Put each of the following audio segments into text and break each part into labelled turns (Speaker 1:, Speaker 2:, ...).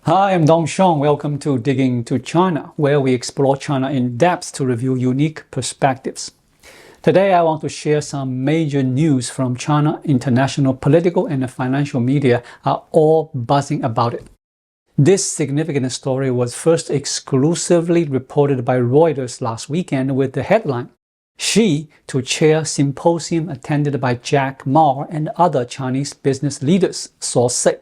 Speaker 1: Hi, I'm Dong Shong. Welcome to Digging to China, where we explore China in depth to review unique perspectives. Today, I want to share some major news from China. International political and financial media are all buzzing about it. This significant story was first exclusively reported by Reuters last weekend with the headline, Xi to chair symposium attended by Jack Ma and other Chinese business leaders, source say.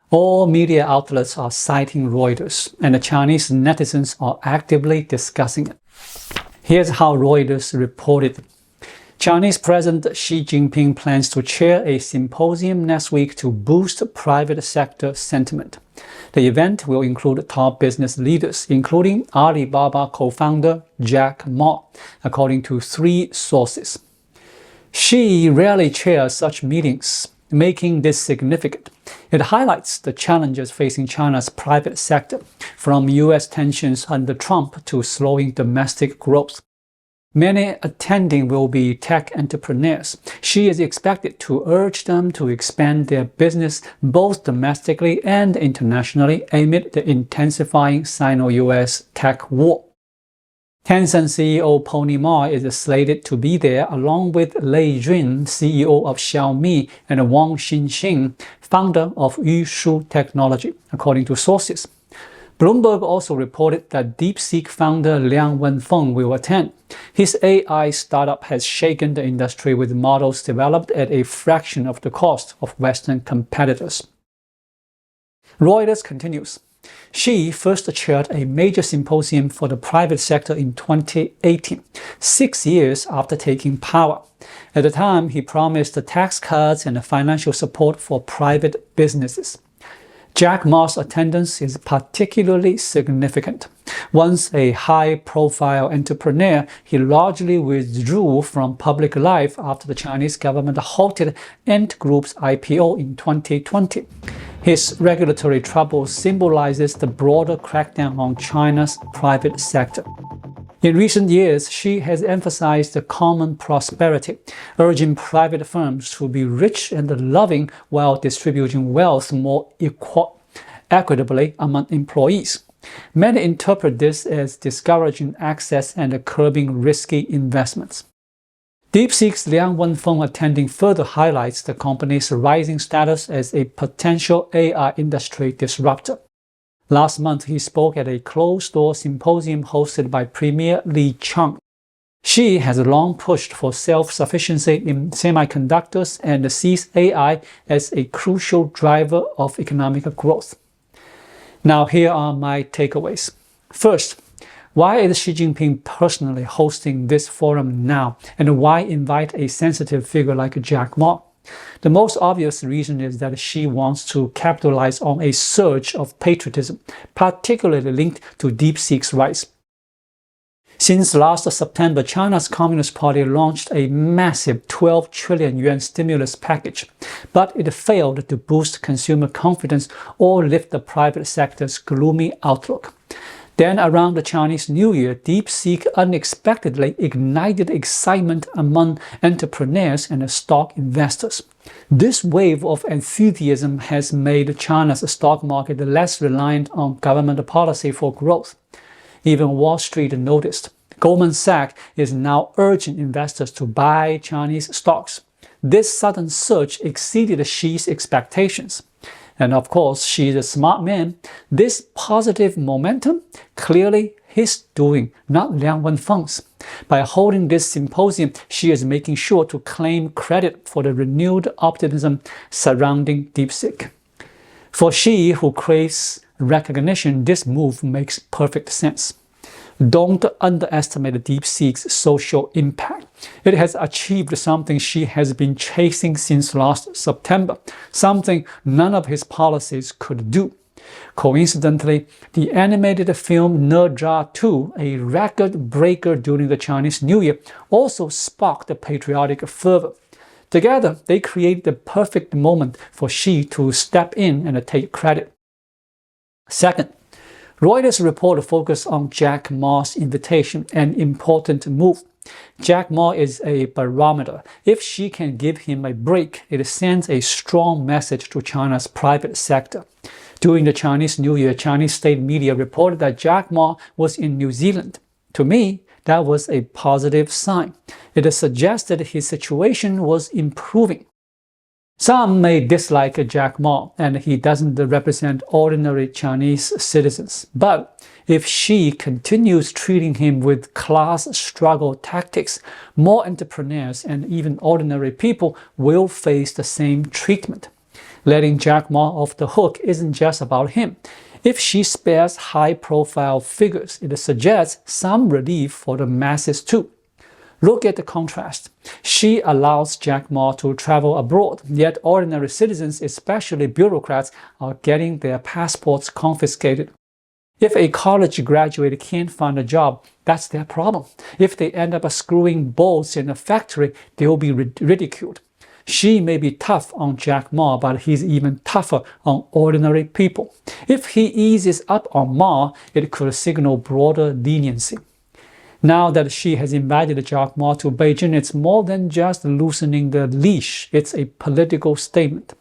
Speaker 1: All media outlets are citing Reuters, and the Chinese netizens are actively discussing it. Here's how Reuters reported. Chinese President Xi Jinping plans to chair a symposium next week to boost private sector sentiment. The event will include top business leaders, including Alibaba co-founder Jack Ma, according to 3 sources. Xi rarely chairs such meetings, making this significant. It highlights the challenges facing China's private sector, from U.S. tensions under Trump to slowing domestic growth. Many attending will be tech entrepreneurs. Xi is expected to urge them to expand their business both domestically and internationally amid the intensifying Sino-U.S. tech war. Tencent CEO Pony Ma is slated to be there along with Lei Jun, CEO of Xiaomi, and Wang Xinxin, founder of Yushu Technology, according to sources. Bloomberg also reported that DeepSeek founder Liang Wenfeng will attend. His AI startup has shaken the industry with models developed at a fraction of the cost of Western competitors. Reuters continues. Xi first chaired a major symposium for the private sector in 2018, 6 years after taking power. At the time, he promised tax cuts and financial support for private businesses. Jack Ma's attendance is particularly significant. Once a high-profile entrepreneur, he largely withdrew from public life after the Chinese government halted Ant Group's IPO in 2020. His regulatory trouble symbolizes the broader crackdown on China's private sector. In recent years, Xi has emphasized the common prosperity, urging private firms to be rich and loving while distributing wealth more equitably among employees. Many interpret this as discouraging access and curbing risky investments. DeepSeek's Liang Wenfeng attending further highlights the company's rising status as a potential AI industry disruptor. Last month, he spoke at a closed-door symposium hosted by Premier Li Chang. Xi has long pushed for self-sufficiency in semiconductors and sees AI as a crucial driver of economic growth. Now, here are my takeaways. First, why is Xi Jinping personally hosting this forum now, and why invite a sensitive figure like Jack Ma? The most obvious reason is that Xi wants to capitalize on a surge of patriotism, particularly linked to DeepSeek's rise. Since last September, China's Communist Party launched a massive 12 trillion yuan stimulus package, but it failed to boost consumer confidence or lift the private sector's gloomy outlook. Then, around the Chinese New Year, DeepSeek unexpectedly ignited excitement among entrepreneurs and stock investors. This wave of enthusiasm has made China's stock market less reliant on government policy for growth. Even Wall Street noticed. Goldman Sachs is now urging investors to buy Chinese stocks. This sudden surge exceeded Xi's expectations. And of course, Xi is a smart man. This positive momentum, clearly his doing, not Liang Wenfeng's. By holding this symposium, Xi is making sure to claim credit for the renewed optimism surrounding DeepSeek. For Xi, who craves recognition, this move makes perfect sense. Don't underestimate DeepSeek's social impact. It has achieved something Xi has been chasing since last September, something none of his policies could do. Coincidentally, the animated film Ne Zha 2, a record breaker during the Chinese New Year, also sparked patriotic fervor. Together, they create the perfect moment for Xi to step in and take credit. Second, Reuters report focused on Jack Ma's invitation, an important move. Jack Ma is a barometer. If Xi can give him a break, it sends a strong message to China's private sector. During the Chinese New Year, Chinese state media reported that Jack Ma was in New Zealand. To me, that was a positive sign. It suggested his situation was improving. Some may dislike Jack Ma, and he doesn't represent ordinary Chinese citizens. But if Xi continues treating him with class struggle tactics, more entrepreneurs and even ordinary people will face the same treatment. Letting Jack Ma off the hook isn't just about him. If Xi spares high-profile figures, it suggests some relief for the masses too. Look at the contrast. Xi allows Jack Ma to travel abroad, yet ordinary citizens, especially bureaucrats, are getting their passports confiscated. If a college graduate can't find a job, that's their problem. If they end up screwing bolts in a factory, they'll be ridiculed. Xi may be tough on Jack Ma, but he's even tougher on ordinary people. If he eases up on Ma, it could signal broader leniency. Now that Xi has invited Jack Ma to Beijing, it's more than just loosening the leash. It's a political statement.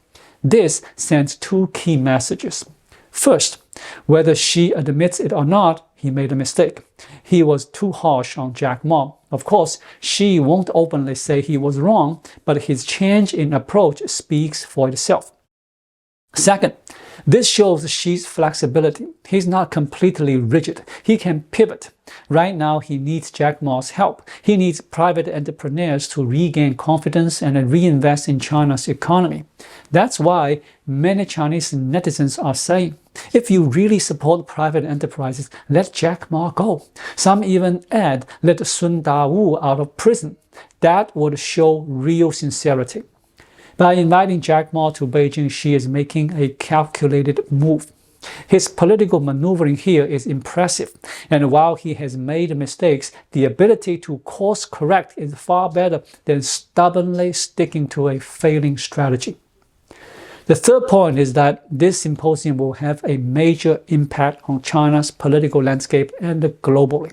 Speaker 1: This sends two key messages. First, whether Xi admits it or not, he made a mistake. He was too harsh on Jack Ma. Of course, Xi won't openly say he was wrong, but his change in approach speaks for itself. Second, this shows Xi's flexibility. He's not completely rigid. He can pivot. Right now, he needs Jack Ma's help. He needs private entrepreneurs to regain confidence and reinvest in China's economy. That's why many Chinese netizens are saying, if you really support private enterprises, let Jack Ma go. Some even add, let Sun Dawu out of prison. That would show real sincerity. By inviting Jack Ma to Beijing, Xi is making a calculated move. His political maneuvering here is impressive, and while he has made mistakes, the ability to course correct is far better than stubbornly sticking to a failing strategy. The third point is that this symposium will have a major impact on China's political landscape and globally.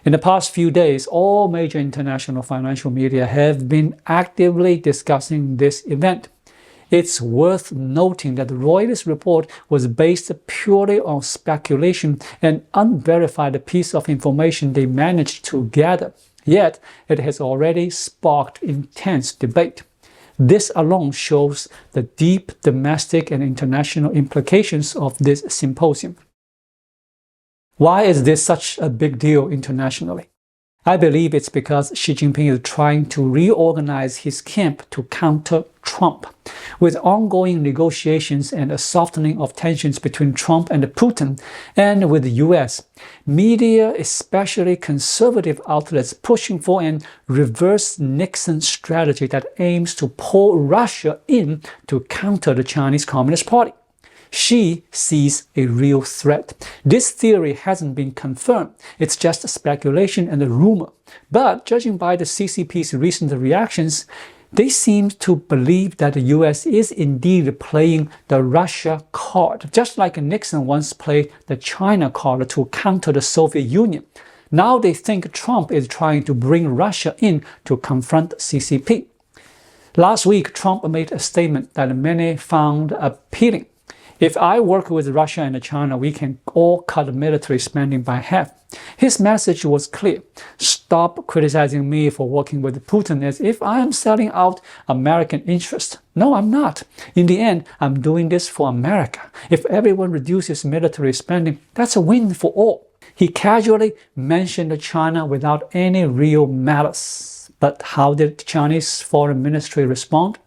Speaker 1: In the past few days, all major international financial media have been actively discussing this event. It's worth noting that Reuters' report was based purely on speculation and unverified piece of information they managed to gather. Yet, it has already sparked intense debate. This alone shows the deep domestic and international implications of this symposium. Why is this such a big deal internationally? I believe it's because Xi Jinping is trying to reorganize his camp to counter Trump. With ongoing negotiations and a softening of tensions between Trump and Putin, and with the U.S., media, especially conservative outlets, pushing for an reverse Nixon strategy that aims to pull Russia in to counter the Chinese Communist Party. Xi sees a real threat. This theory hasn't been confirmed. It's just speculation and a rumor. But judging by the CCP's recent reactions, they seem to believe that the US is indeed playing the Russia card, just like Nixon once played the China card to counter the Soviet Union. Now they think Trump is trying to bring Russia in to confront CCP. Last week, Trump made a statement that many found appealing. If I work with Russia and China, we can all cut military spending by half. His message was clear. Stop criticizing me for working with Putin as if I am selling out American interests. No, I'm not. In the end, I'm doing this for America. If everyone reduces military spending, that's a win for all. He casually mentioned China without any real malice. But how did the Chinese Foreign Ministry respond?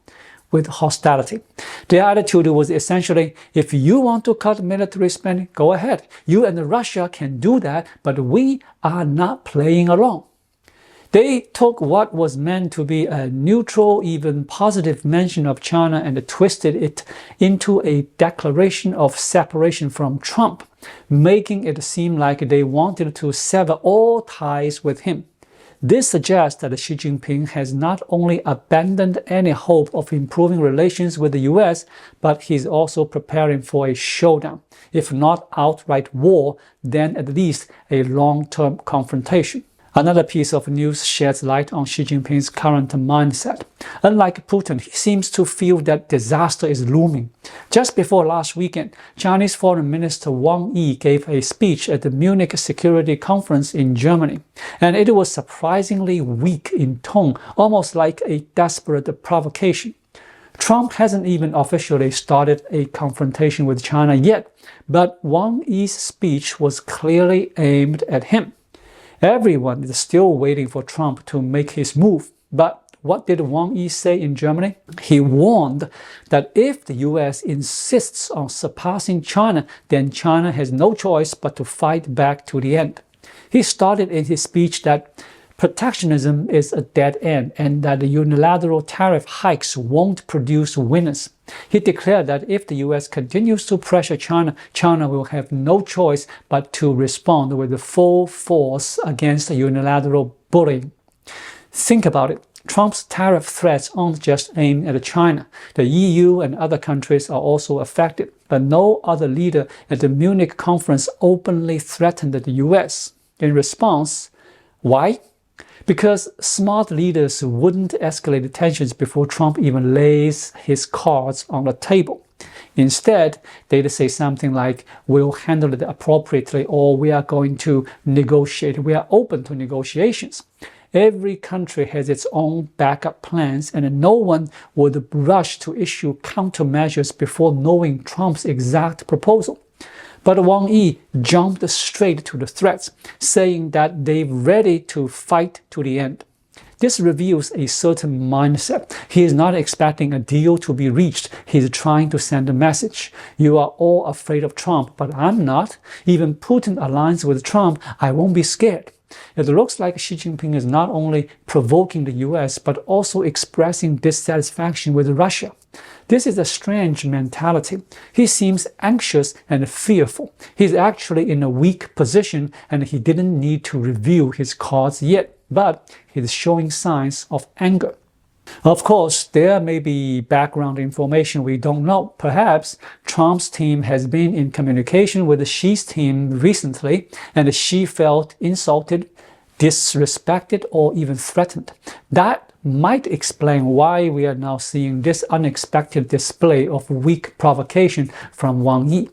Speaker 1: With hostility. Their attitude was essentially, if you want to cut military spending, go ahead. You and Russia can do that, but we are not playing along. They took what was meant to be a neutral, even positive mention of China and twisted it into a declaration of separation from Trump, making it seem like they wanted to sever all ties with him. This suggests that Xi Jinping has not only abandoned any hope of improving relations with the US, but he's also preparing for a showdown. If not outright war, then at least a long-term confrontation. Another piece of news sheds light on Xi Jinping's current mindset. Unlike Putin, he seems to feel that disaster is looming. Just before last weekend, Chinese Foreign Minister Wang gave a speech at the Munich Security Conference in Germany, and it was surprisingly weak in tone, almost like a desperate provocation. Trump hasn't even officially started a confrontation with China yet, but Wang Yi's speech was clearly aimed at him. Everyone is still waiting for Trump to make his move. But what did Wang Yi say in Germany? He warned that if the U.S. insists on surpassing China, then China has no choice but to fight back to the end. He started in his speech that protectionism is a dead end and that the unilateral tariff hikes won't produce winners. He declared that if the U.S. continues to pressure China, China will have no choice but to respond with full force against unilateral bullying. Think about it. Trump's tariff threats aren't just aimed at China. The EU and other countries are also affected, but no other leader at the Munich conference openly threatened the U.S. In response, why? Because smart leaders wouldn't escalate tensions before Trump even lays his cards on the table. Instead, they'd say something like, we'll handle it appropriately, or we are going to negotiate. We are open to negotiations. Every country has its own backup plans, and no one would rush to issue countermeasures before knowing Trump's exact proposal. But Wang Yi jumped straight to the threats, saying that they're ready to fight to the end. This reveals a certain mindset. He is not expecting a deal to be reached. He is trying to send a message. You are all afraid of Trump, but I'm not. Even Putin aligns with Trump. I won't be scared. It looks like Xi Jinping is not only provoking the U.S., but also expressing dissatisfaction with Russia. This is a strange mentality. He seems anxious and fearful. He's actually in a weak position and he didn't need to reveal his cards yet, but he's showing signs of anger. Of course, there may be background information we don't know. Perhaps Trump's team has been in communication with Xi's team recently, and Xi felt insulted, disrespected, or even threatened. That might explain why we are now seeing this unexpected display of weak provocation from Wang Yi.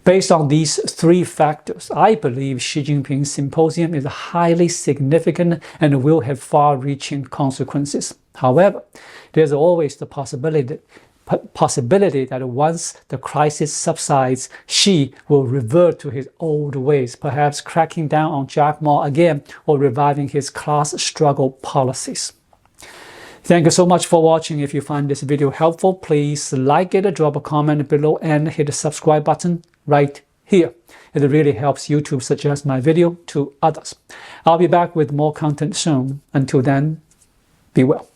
Speaker 1: Based on these three factors, I believe Xi Jinping's symposium is highly significant and will have far-reaching consequences. However, there's always the possibility that once the crisis subsides, Xi will revert to his old ways, perhaps cracking down on Jack Ma again or reviving his class struggle policies. Thank you so much for watching. If you find this video helpful, please like it, drop a comment below, and hit the subscribe button right here. It really helps YouTube suggest my video to others. I'll be back with more content soon. Until then, be well.